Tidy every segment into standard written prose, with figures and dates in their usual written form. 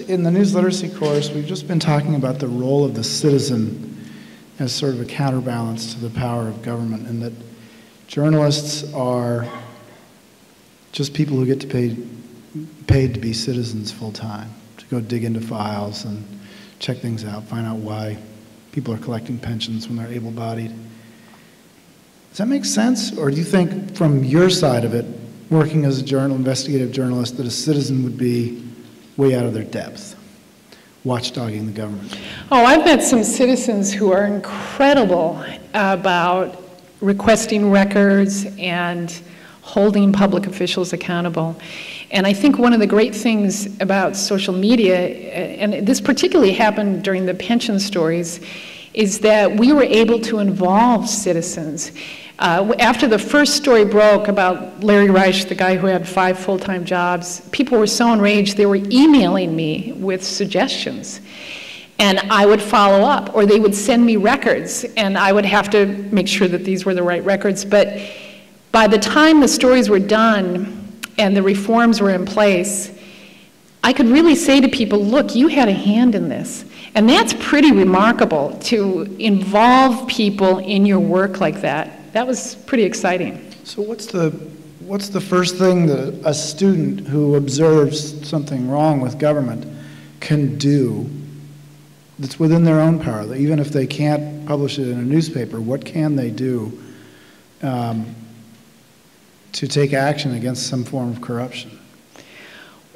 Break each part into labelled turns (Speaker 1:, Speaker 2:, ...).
Speaker 1: in the news literacy course, we've just been talking about the role of the citizen as sort of a counterbalance to the power of government, and that journalists are just people who get to paid to be citizens full time, to go dig into files and check things out, find out why people are collecting pensions when they're able-bodied. Does that make sense? Or do you think from your side of it, working as a investigative journalist, that a citizen would be way out of their depth, watchdogging the government?
Speaker 2: Oh, I've met some citizens who are incredible about requesting records and holding public officials accountable. And I think one of the great things about social media, and this particularly happened during the pension stories, is that we were able to involve citizens. After the first story broke about Larry Reich, the guy who had 5 full-time jobs, people were so enraged they were emailing me with suggestions. And I would follow up, or they would send me records, and I would have to make sure that these were the right records. But by the time the stories were done and the reforms were in place, I could really say to people, look, you had a hand in this. And that's pretty remarkable, to involve people in your work like that. That was pretty exciting.
Speaker 1: So what's the first thing that a student who observes something wrong with government can do that's within their own power? That even if they can't publish it in a newspaper, what can they do to take action against some form of corruption?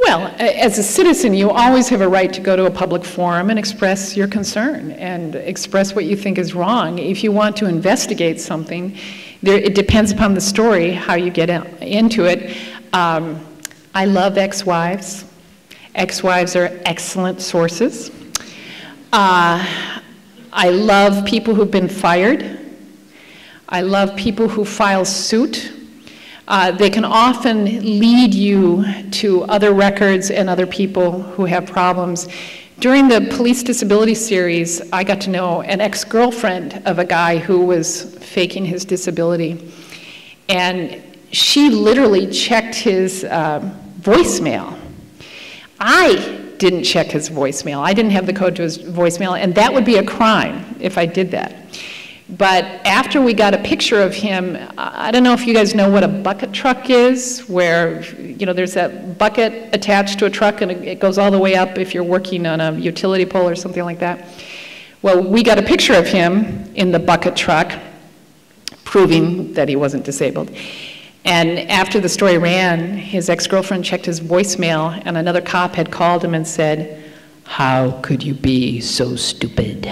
Speaker 2: Well, as a citizen, you always have a right to go to a public forum and express your concern and express what you think is wrong. If you want to investigate something, it depends upon the story, how you get into it. I love ex-wives. Ex-wives are excellent sources. I love people who've been fired. I love people who file suit. They can often lead you to other records and other people who have problems. During the police disability series, I got to know an ex-girlfriend of a guy who was faking his disability. And she literally checked his voicemail. I didn't check his voicemail. I didn't have the code to his voicemail, and that would be a crime if I did that. But after we got a picture of him, I don't know if you guys know what a bucket truck is, where, you know, there's that bucket attached to a truck and it goes all the way up if you're working on a utility pole or something like that. Well, we got a picture of him in the bucket truck, proving that he wasn't disabled. And after the story ran, his ex-girlfriend checked his voicemail, and another cop had called him and said, "How could you be so stupid?"